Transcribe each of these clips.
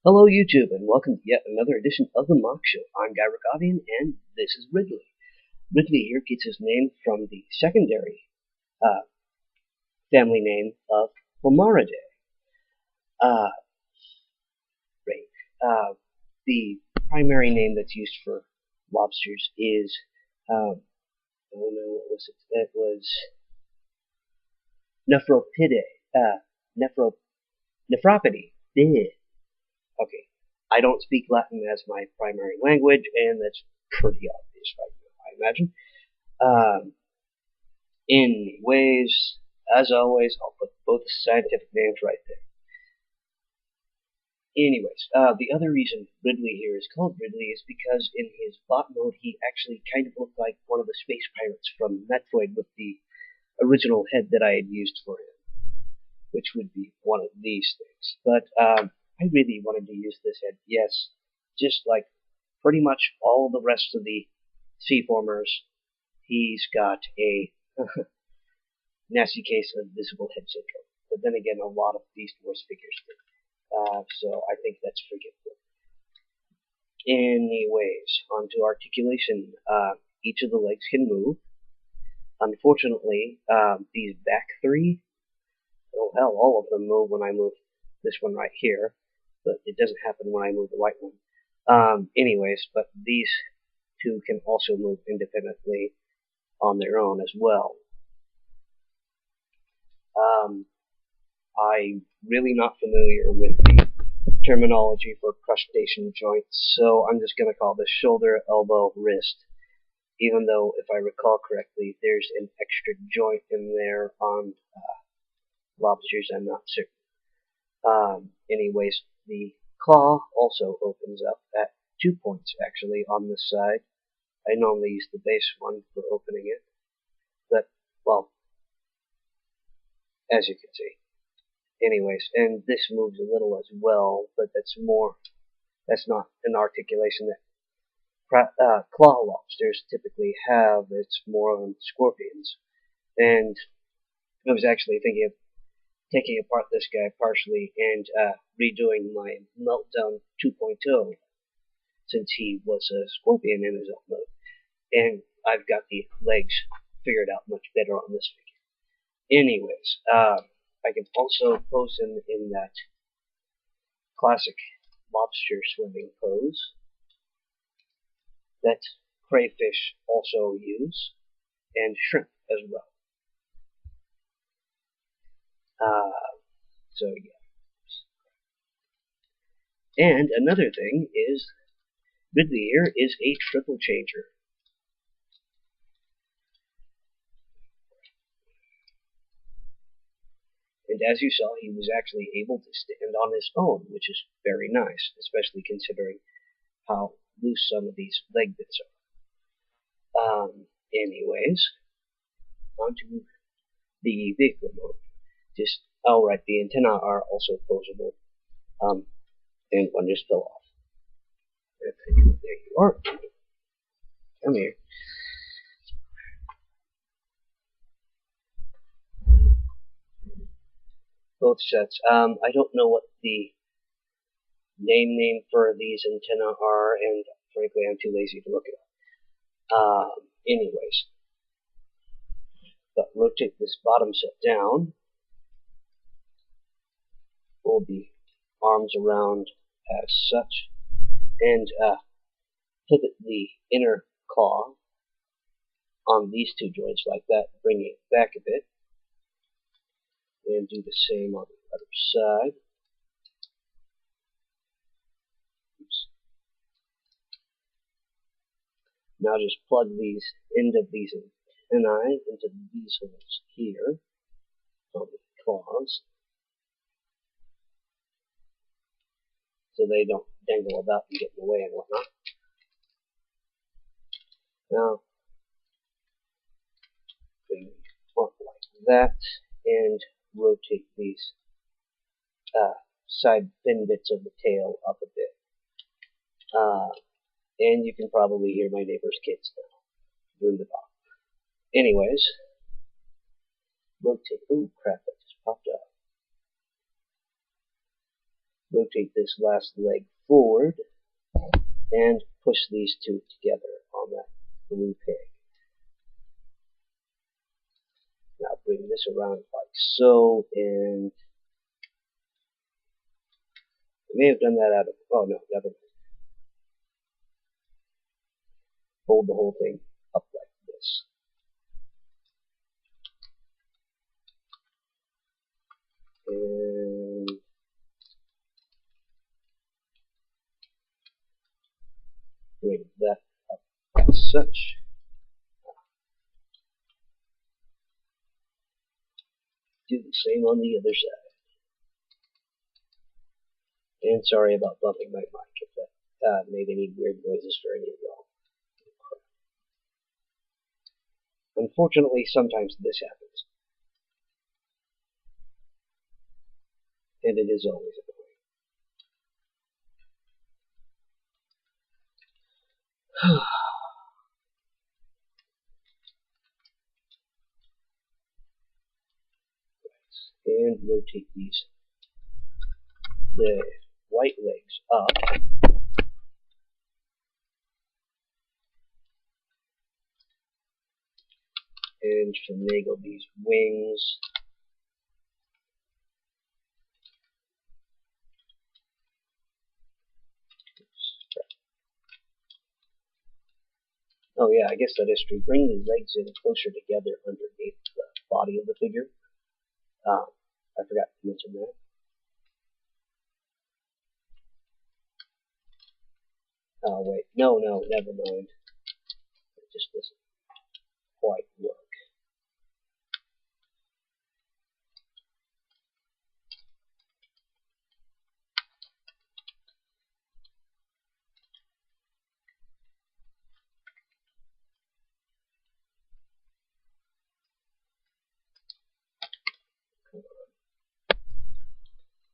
Hello YouTube and welcome to yet another edition of the Mock Show. I'm Guy Rickavian and this is Ridley. Ridley here gets his name from the secondary family name of Homaridae. Uh, right. The primary name that's used for lobsters is, oh no, what was it? It was Nephropidae. Nephro, Nephropody. Okay. I don't speak Latin as my primary language, and that's pretty obvious right now, I imagine. Um, Anyways, as always, I'll put both scientific names right there. The other reason Ridley here is called Ridley is because in his bot mode he actually kind of looked like one of the space pirates from Metroid with the original head that I had used for him, which would be one of these things. But I really wanted to use this head. Yes, just like pretty much all the rest of the sea formers, he's got a nasty case of visible head syndrome. But then again, a lot of Beast Wars figures do. So I think that's forgivable. Anyways, on to articulation. Each of the legs can move. Unfortunately, these back three, oh hell, all of them move when I move this one right here, but it doesn't happen when I move the white one. But these two can also move independently on their own as well. I'm really not familiar with the terminology for crustacean joints, so I'm just going to call this shoulder, elbow, wrist, even though, if I recall correctly, there's an extra joint in there on lobsters, I'm not certain. The claw also opens up at 2 points, actually, on this side. I normally use the base one for opening it, but, well, as you can see. And this moves a little as well, but that's not an articulation that claw lobsters typically have. It's more on scorpions. And I was actually thinking of taking apart this guy partially and redoing my Meltdown 2.0, since he was a scorpion in his own mode. And I've got the legs figured out much better on this figure. I can also pose him in that classic lobster swimming pose that crayfish also use, and shrimp as well. So yeah. And another thing is, Ridley here is a triple changer. And as you saw, he was actually able to stand on his own, which is very nice, especially considering how loose some of these leg bits are. Onto the vehicle mode. The antennae are also posable, and one just fell off. There you are. Come here. Both sets. I don't know what the name for these antennae are, and frankly, I'm too lazy to look it up. But rotate this bottom set down, fold the arms around as such, and pivot the inner claw on these two joints like that, bringing it back a bit, and do the same on the other side. Oops. Now just plug these end of these antennae into these holes here on the claws, so they don't dangle about and get in the way and whatnot. Now, bring the front like that, and rotate these side fin bits of the tail up a bit. And you can probably hear my neighbor's kids now doing the dog. Rotate. Oh crap, that just popped up. rotate this last leg forward and push these two together on that blue peg. Now bring this around like so, and I may have done that out of, oh no, never mind. Hold the whole thing up like this. And bring that up as such. Do the same on the other side. And sorry about bumping my mic if that made any weird noises for any of y'all. Unfortunately, sometimes this happens. And it is always annoying. And rotate the white legs up. And finagle these wings. Oh yeah, I guess that is true. Bring the legs in closer together underneath the body of the figure. I forgot to mention that. Oh wait, no, never mind. It just doesn't quite work.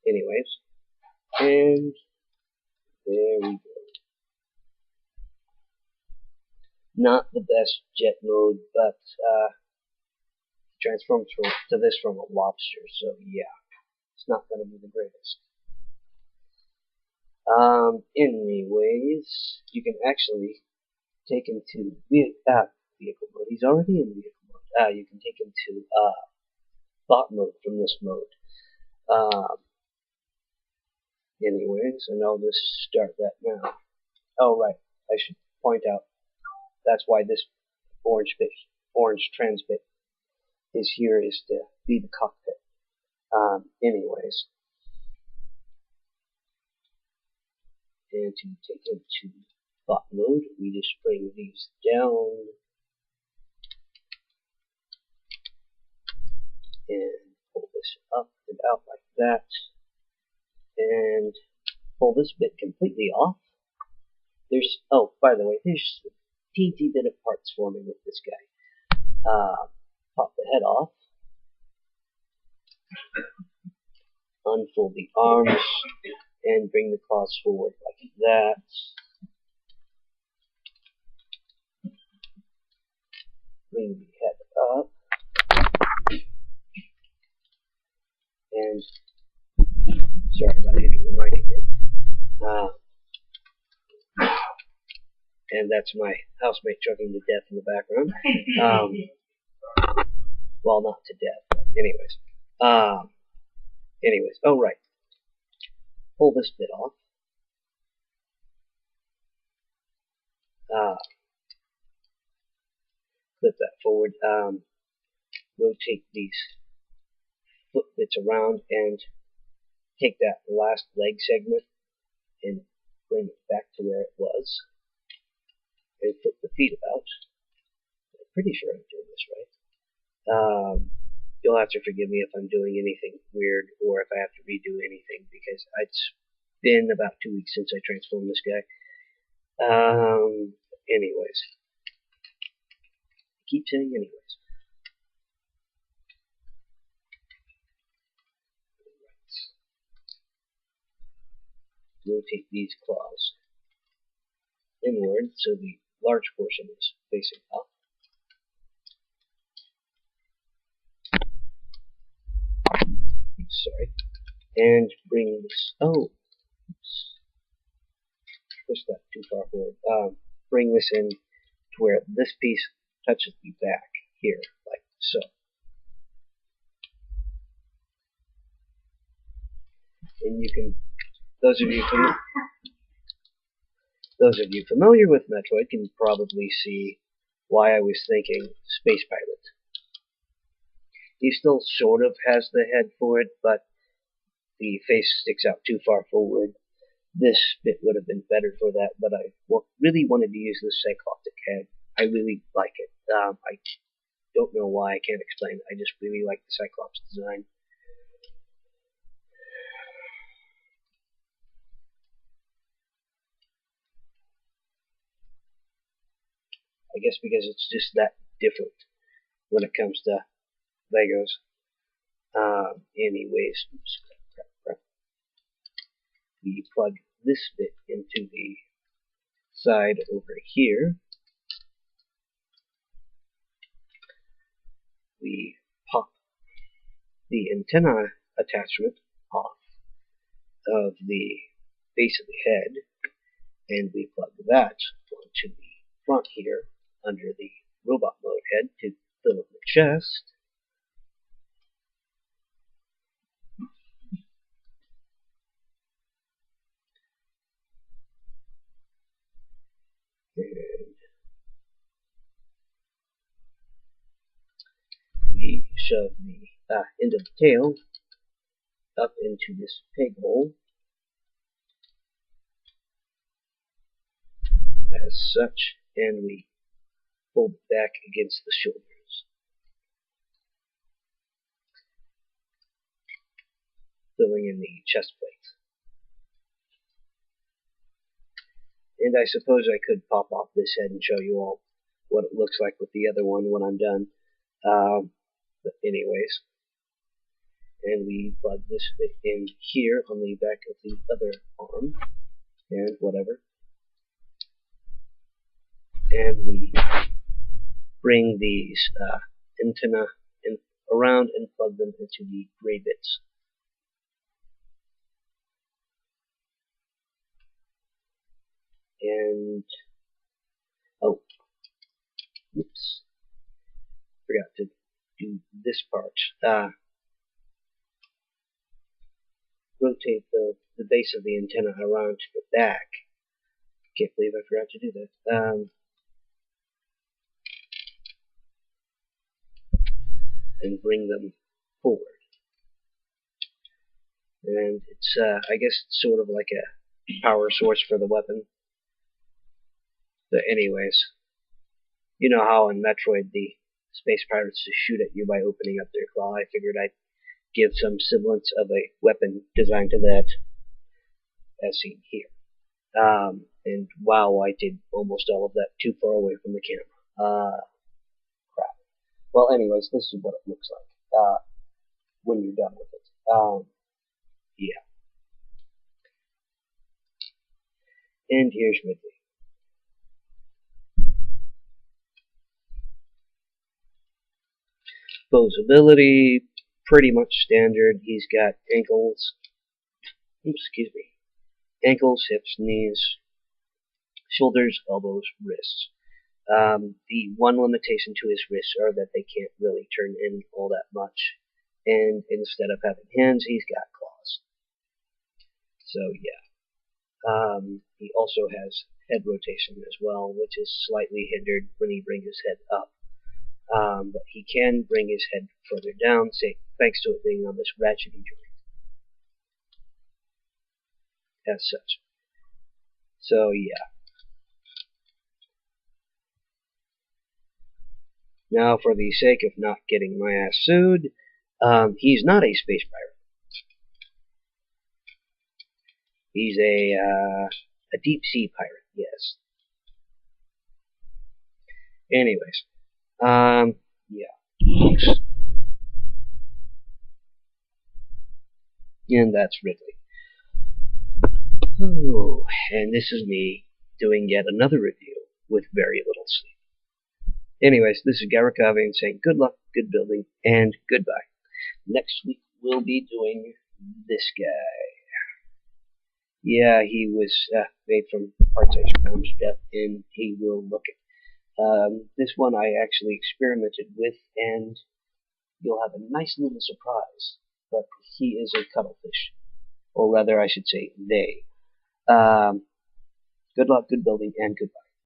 Anyways, and there we go. Not the best jet mode, but transforms to this from a lobster, so yeah, it's not going to be the greatest. Anyways, you can actually take him to vehicle mode. He's already in vehicle mode. You can take him to bot mode from this mode. Anyways, and I'll just start that now. Oh right, I should point out that's why this orange trans bit is here, is to be the cockpit. Anyways, and to take him to bot mode, we just bring these down and pull this up and out like that, and pull this bit completely off. There's, oh, by the way, there's a teensy bit of parts forming with this guy. Pop the head off, unfold the arms, and bring the claws forward like that. Bring the head up, and sorry about hitting the mic again. And that's my housemate choking to death in the background. Well, not to death, but anyways. Oh right. Pull this bit off. Flip that forward. Rotate these foot bits around and take that last leg segment and bring it back to where it was. And flip the feet about. I'm pretty sure I'm doing this right. You'll have to forgive me if I'm doing anything weird or if I have to redo anything, because it's been about 2 weeks since I transformed this guy. Anyways. I keep saying anyways. Rotate these claws inward so the large portion is facing up. Sorry. And bring this, oh, oops, push that too far forward. Bring this in to where this piece touches the back here, like so. And you can, those of you familiar with Metroid can probably see why I was thinking Space Pirate. He still sort of has the head for it, but the face sticks out too far forward. This bit would have been better for that, but I really wanted to use this cycloptic head. I really like it. I don't know why, I can't explain it. I just really like the Cyclops design. I guess because it's just that different when it comes to Legos. Anyways, oops, crap. We plug this bit into the side over here. We pop the antenna attachment off of the base of the head, and we plug that onto the front here under the robot mode head to fill in the chest. And we shove the end of the tail up into this peg hole as such, and we fold it back against the shoulders, filling in the chest plate. And I suppose I could pop off this head and show you all what it looks like with the other one when I'm done. But anyways, and we plug this bit in here on the back of the other arm, and whatever. And we bring these antenna around and plug them into the gray bits. And, oh, oops, forgot to do this part. Rotate the base of the antenna around to the back. Can't believe I forgot to do that. And bring them forward. And it's, I guess it's sort of like a power source for the weapon. But anyways, you know how in Metroid the space pirates just shoot at you by opening up their claw. I figured I'd give some semblance of a weapon design to that, as seen here. And wow, I did almost all of that too far away from the camera. Crap. Well, anyways, this is what it looks like when you're done with it. Yeah. And here's Ridley. Posability, pretty much standard. He's got ankles, ankles, hips, knees, shoulders, elbows, wrists. The one limitation to his wrists are that they can't really turn in all that much, and instead of having hands, he's got claws. So yeah. He also has head rotation as well, which is slightly hindered when he brings his head up. But he can bring his head further down, say, thanks to it being on this ratcheting joint. As such. So yeah. Now, for the sake of not getting my ass sued, he's not a space pirate. He's a deep sea pirate, yes. Anyways, yeah. And that's Ridley. Oh, and this is me doing yet another review with very little sleep. Anyways, this is Garakavian saying good luck, good building, and goodbye. Next week we'll be doing this guy. Yeah, he was made from part-size crumb stuff, and he will look it. This one I actually experimented with, and you'll have a nice little surprise. But he is a cuttlefish, or rather, I should say, they. Good luck, good building, and goodbye.